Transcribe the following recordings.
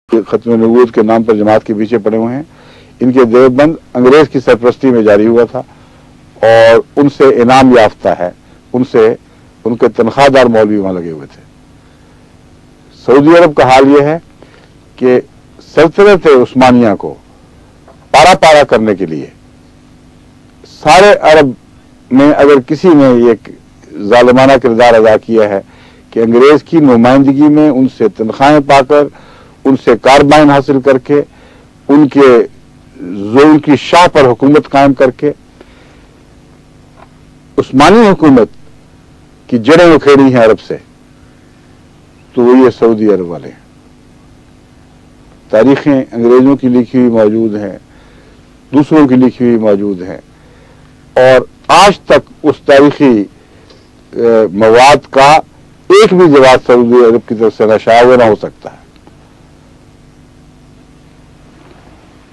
ختم नबूवत के नाम पर जमात के पीछे पड़े हुए हैं। इनके देवबंद अंग्रेज की सरपरस्ती में जारी हुआ था और उनसे इनाम याफ्ता है, उनसे उनके तनख्वाहदार मौलवी वहां लगे हुए थे। सऊदी अरब का हाल यह है कि सल्तनत उस्मानिया को पारा पारा करने के लिए सारे अरब में अगर किसी ने एक जालिमाना किरदार अदा किया है कि अंग्रेज की नुमाइंदगी में उनसे तनख्वाहें पाकर, उनसे कारबाइन हासिल करके, उनकी शाह पर हुकूमत कायम करके उस्मानी हुकूमत की जड़ें उखेड़ी हैं अरब से, तो वो ये सऊदी अरब वाले हैं। तारीखें अंग्रेजों की लिखी हुई मौजूद हैं, दूसरों की लिखी हुई मौजूद हैं और आज तक उस तारीखी मवाद का एक भी जवाब सऊदी अरब की तरफ से नशा हुआ ना हो सकता है।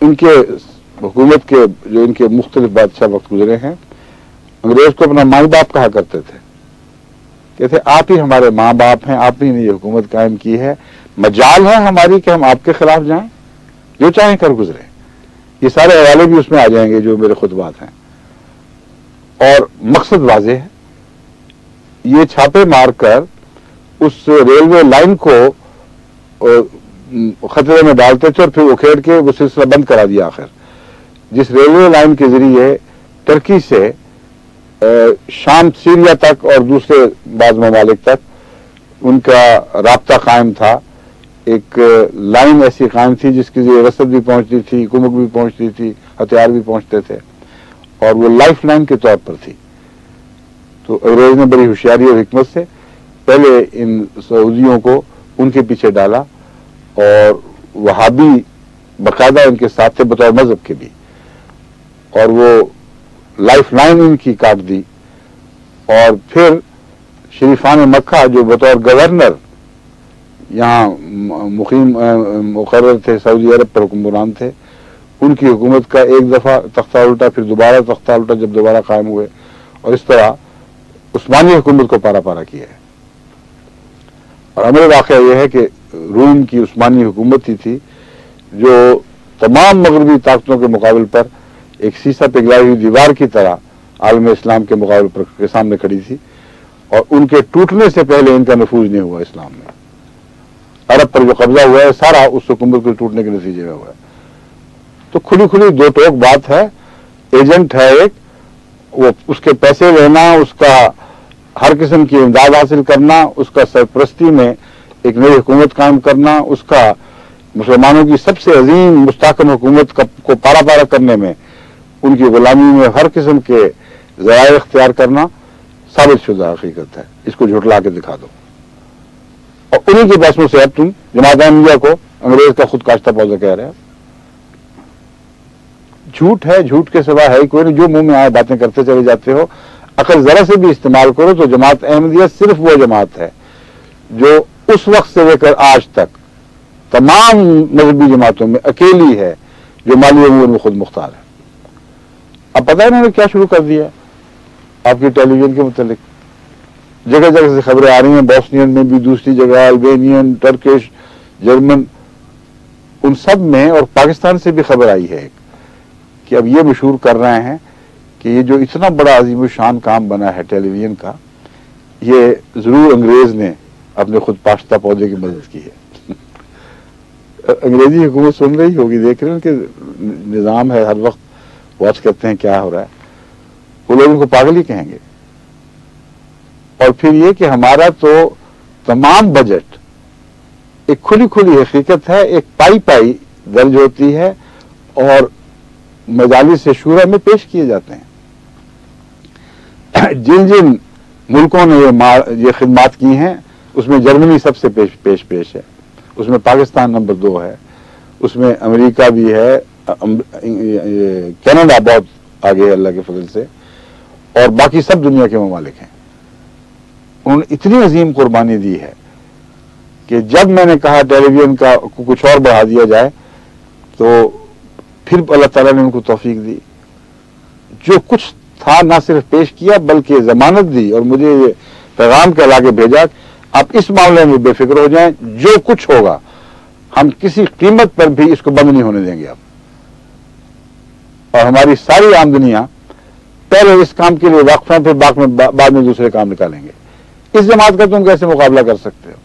इनके हुकूमत के जो इनके मुख्तलिफ बादशाह वक्त गुजरे हैं, अंग्रेज को अपना माई बाप कहा करते थे, कहते आप ही हमारे माँ बाप हैं, आप ही ने ये हुकूमत कायम की है, मजाल है हमारी कि हम आपके खिलाफ जाएं, जो चाहें कर गुजरे। ये सारे हवाले भी उसमें आ जाएंगे जो मेरे खुतबात हैं। और मकसद वाज़ेह है, ये छापे मारकर उस रेलवे लाइन को खतरे में डालते थे और फिर उखेड़ के वो सिलसिला बंद करा दिया। आखिर जिस रेलवे लाइन के जरिए टर्की से शाम, सीरिया तक और दूसरे बाज़ ममालिक तक उनका राब्ता कायम था, एक लाइन ऐसी कायम थी जिसके जरिए रसद भी पहुंचती थी, कुमक भी पहुंचती थी, हथियार भी पहुंचते थे और वो लाइफ लाइन के तौर पर थी। तो अंग्रेज ने बड़ी होशियारी और हिकमत से पहले इन सऊदियों को उनके पीछे डाला और वहाबी बाकायदा इनके साथ थे बतौर मजहब के भी, और वो लाइफ लाइन इनकी काट दी। और फिर शरीफान मक्का जो बतौर गवर्नर यहाँ मुकीम मुकर्रर थे, सऊदी अरब पर हुक्मरान थे, उनकी हुकूमत का एक दफा तख्ता उल्टा, फिर दोबारा तख्ता उल्टा जब दोबारा कायम हुए, और इस तरह उस्मानी हुकूमत को पारा पारा किया है। और अमर वाक़या यह है कि रूम की उस्मानी हुकूमत ही थी जो तमाम मगरबी ताकतों के मुकाबले पर एक शीशा पिघलाई हुई दीवार की तरह आलम इस्लाम के मुकाबले पर के सामने खड़ी थी, और उनके टूटने से पहले इनका नफूज नहीं हुआ इस्लाम में। अरब पर जो कब्जा हुआ है सारा उस हुकूमत के टूटने के नतीजे में हुआ है। तो खुली खुली दो टोक बात है, एजेंट है एक, वो उसके पैसे लेना, उसका हर किस्म की इमदाद हासिल करना, उसका सरपरस्ती में एक नई हुकूमत कायम करना, उसका मुसलमानों की सबसे अजीम मुस्तहकम हुकूमत को पारा पारा करने में, उनकी गुलामी में हर किस्म के ज़राए इख्तियार करना साबित शुदा हकीकत है। इसको झुटला के दिखा दो और उन्हीं के बस में से अब तुम जमात अहमदिया को अंग्रेज का खुद काश्ता पौधा कह रहे हो। झूठ है, झूठ के सिवा है कोई नहीं, जो मुंह में आए बातें करते चले जाते हो। अकल जरा से भी इस्तेमाल करो तो जमात अहमदिया सिर्फ वो जमात है जो उस वक्त से लेकर आज तक तमाम मजहबी जमातों में अकेली है जो माली अमूर में खुद मुख्तार है। अब पता है इन्होंने क्या शुरू कर दिया आपकी टेलीविजन के मुतालिक, जगह जगह से खबरें आ रही हैं, बोस्नियन में भी, दूसरी जगह अल्बेनियन, टर्किश, जर्मन, उन सब में, और पाकिस्तान से भी खबर आई है कि अब ये मशहूर कर रहे हैं कि ये जो इतना बड़ा अजीम शान काम बना है टेलीविजन का, ये जरूर अंग्रेज ने अपने खुद पाश्ता पौधे की मदद की है। अंग्रेजी हुकूमत सुन रही होगी, देख रहे हैं कि निज़ाम है, हर वक्त वॉच करते हैं क्या हो रहा है, वो लोग उनको पागल ही कहेंगे। और फिर ये कि हमारा तो तमाम बजट एक खुली खुली हकीकत है, एक पाई पाई दर्ज होती है और मजालिस से शूरा में पेश किए जाते हैं। जिन जिन मुल्कों ने ये खिदमात की हैं उसमें जर्मनी सबसे पेश है, उसमें पाकिस्तान नंबर 2 है, उसमें अमेरिका भी है, कनाडा बहुत आगे है अल्लाह के फजल से, और बाकी सब दुनिया के ममालिक हैं। उन्होंने इतनी अजीम कुर्बानी दी है कि जब मैंने कहा टेलीविजन का कुछ और बढ़ा दिया जाए तो फिर अल्लाह ताला ने उनको तौफीक दी, जो कुछ था ना सिर्फ पेश किया बल्कि जमानत दी और मुझे ये पैगाम के लाके भेजा, आप इस मामले में बेफिक्र हो जाएं, जो कुछ होगा ہم کسی قیمت پر بھی اس کو بند نہیں ہونے دیں گے اب، اور ہماری ساری آمدنیاں پہلے اس کام کے لیے وقف ہیں، پھر بعد میں دوسرے کام نکالیں گے۔ اس جماعت کا تم کیسے مقابلہ کر سکتے ہو؟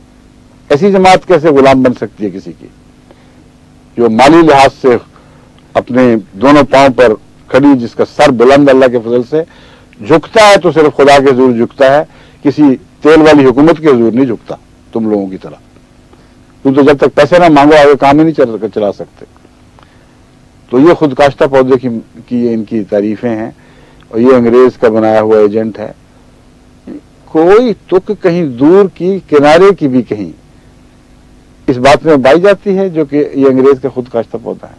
ایسی جماعت کیسے غلام بن سکتی ہے کسی کی، جو مالی لحاظ سے اپنے دونوں پاؤں پر کھڑی، جس کا سر بلند اللہ کے فضل سے جھکتا ہے تو صرف خدا کے حضور جھکتا ہے، کسی تیل والی حکومت کے حضور نہیں جھکتا تم لوگوں کی طرح۔ تم تو جب تک پیسے نہ مانگو آگے کام ہی نہیں چلا سکتے۔ تو یہ خود کاشتہ پودے کی ان کی تعریفیں ہیں، اور یہ انگریز کا بنایا ہوا ایجنٹ ہے۔ کوئی تک کہیں دور کی کنارے کی بھی کہیں اس بات میں پائی جاتی ہے جو کہ یہ انگریز کا خود کاشتہ پودا ہے،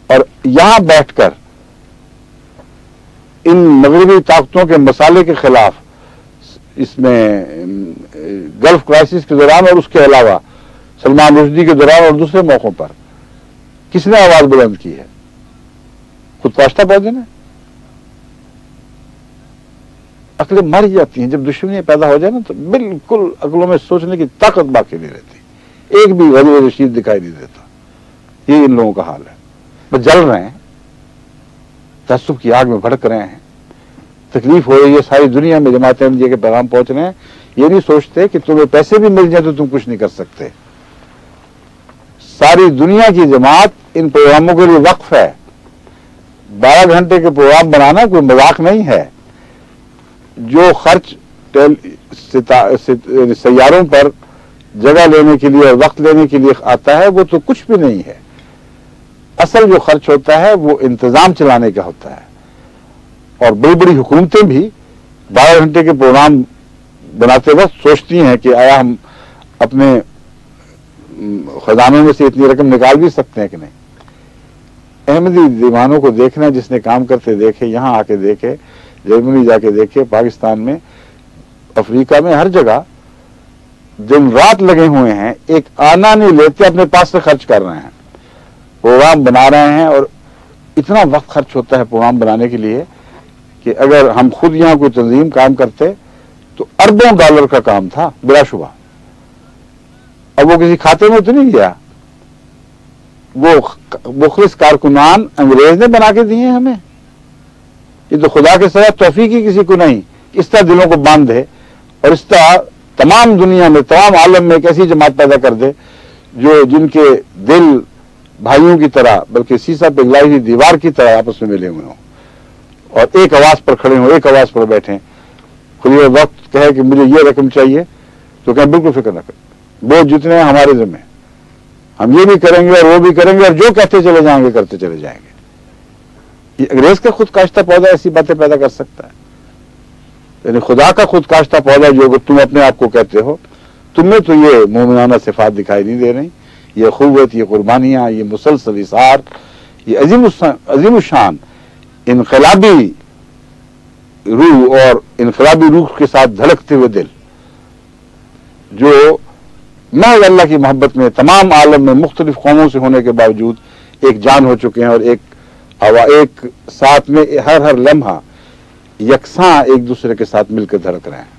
اور یہاں بیٹھ کر ان مغربی طاقتوں کے مسالے کے خلاف اس میں گلف کرائسس کے دوران اور اس کے علاوہ سلمان رشدی کے دوران اور دوسرے موقعوں پر کس نے آواز بلند کی ہے؟ خود کاشتہ پودے نے۔ عقلیں مر جاتی ہیں جب دشمنیاں پیدا ہو جائے نا، تو بالکل عقلوں میں سوچنے کی طاقت باقی نہیں رہتی، ایک بھی غریب رشید دکھائی نہیں دیتا۔ یہ ان لوگوں کا حال ہے، بس جل رہے ہیں، تعصب کی آگ میں بھڑک رہے ہیں، تکلیف ہو رہی ہے، ساری دنیا میں جماعت احمدیہ کے پیغام پہنچ رہے ہیں۔ یہ نہیں سوچتے کہ تمہیں پیسے بھی مل جائیں تو تم کچھ نہیں کر سکتے۔ ساری دنیا کی جماعت ان پروگراموں کے لیے وقف ہے۔ 12 گھنٹے کے پروگرام بنانا کوئی مذاق نہیں ہے۔ جو خرچ سیاروں پر جگہ لینے کے لیے اور وقت لینے کے لیے آتا ہے وہ تو کچھ بھی نہیں ہے۔ اصل جو خرچ ہوتا ہے وہ انتظام چلانے کا ہوتا ہے، اور بڑی بڑی حکومتیں بھی 12 گھنٹے کے پروگرام بناتے وقت سوچتی ہیں کہ آیا ہم اپنے خزانوں میں سے اتنی رقم نکال بھی سکتے ہیں کہ نہیں۔ احمدی دیوانوں کو دیکھنا، جس نے کام کرتے دیکھے، یہاں آ کے دیکھے، جرمنی جا کے دیکھے، پاکستان میں، افریقہ میں، ہر جگہ دن رات لگے ہوئے ہیں، ایک آنا نہیں لیتے، اپنے پاس سے خرچ کر رہے ہیں، پروگرام بنا رہے ہیں، اور اتنا وقت خرچ ہوتا ہے پروگرام بنانے کے لیے کہ اگر ہم خود یہاں کوئی تنظیم کام کرتے تو اربوں ڈالر کا کام تھا بلا شبہ۔ اب وہ کسی کھاتے میں تو نہیں گیا، وہ مخلص کارکنان انگریز نے بنا کے دیے ہیں ہمیں۔ یہ تو خدا کے سوا توفیق ہی کسی کو نہیں، اس طرح دلوں کو باندھ دے، اور اس طرح تمام دنیا میں، تمام عالم میں ایک ایسی جماعت پیدا کر دے جن کے دل بھائیوں کی طرح بلکہ سیسا پگھلائی ہوئی دیوار کی طرح آپس میں ملے ہوئے ہوں، اور ایک آواز پر کھڑے ہوں، ایک آواز پر بیٹھیں۔ خود یہ وقت کہے کہ مجھے یہ رقم چاہیے تو کہیں بالکل فکر نہ کریں، بہت جتنے ہیں ہمارے ذمہ، ہم یہ بھی کریں گے اور وہ بھی کریں گے، اور جو کہتے چلے جائیں گے کرتے چلے جائیں گے۔ یہ انگریز کا خود کاشتہ پودا ایسی باتیں پیدا کر سکتا ہے؟ یعنی خدا کا خود کاشتہ پودا جو تم اپنے آپ کو کہتے ہو، تم میں تو یہ مومنانہ صفات دکھائی نہیں دے رہی، یہ قوت، یہ قربانیاں، یہ مسلسل اثار، یہ عظیم الشان انقلابی روح اور انقلابی روح کے ساتھ دھڑکتے ہوئے دل، جو محض اللہ کی محبت میں تمام عالم میں مختلف قوموں سے ہونے کے باوجود ایک جان ہو چکے ہیں، اور ایک ساتھ میں ہر لمحہ یکساں ایک دوسرے کے ساتھ مل کر دھڑک رہے ہیں۔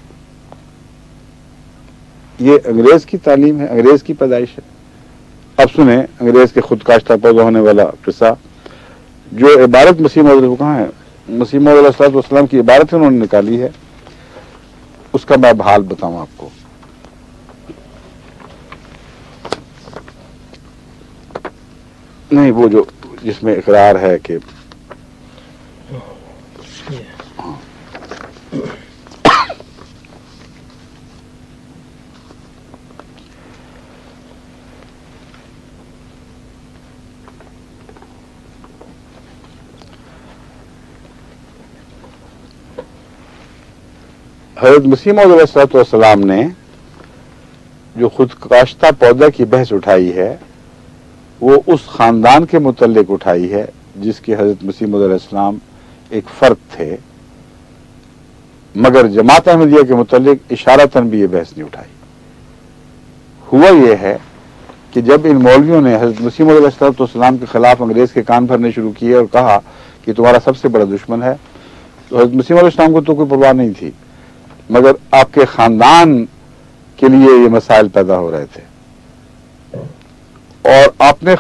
یہ انگریز کی تعلیم ہے، انگریز کی پیدائش ہے۔ اب سنیں انگریز کے خود کاشتہ پودا ہونے والا قصہ، جو عبارت مسیح موعود کہاں ہے، مسیح موعود علیہ الصلوۃ والسلام کی عبارت انہوں نے نکالی ہے، اس کا میں حال بتاؤں آپ کو۔ نہیں، وہ جو جس میں اقرار ہے کہ حضرت مسیح موعود علیہ الصلوۃ والسلام نے جو خود کاشتہ پودا کی بحث اٹھائی ہے، وہ اس خاندان کے متعلق اٹھائی ہے جس کے حضرت مسیح موعود علیہ السلام ایک فرد تھے، مگر جماعت احمدیہ کے متعلق اشارتاً بھی یہ بحث نہیں اٹھائی۔ ہوا یہ ہے کہ جب ان مولویوں نے حضرت مسیح موعود علیہ الصلوۃ والسلام کے خلاف انگریز کے کان بھرنے شروع کیے اور کہا کہ تمہارا سب سے بڑا دشمن ہے، تو حضرت مسیح موعود علیہ السلام کو تو کوئی پرواہ نہیں تھی، مگر آپ کے خاندان کے لیے یہ مسائل پیدا ہو رہے تھے۔ اور آپ نے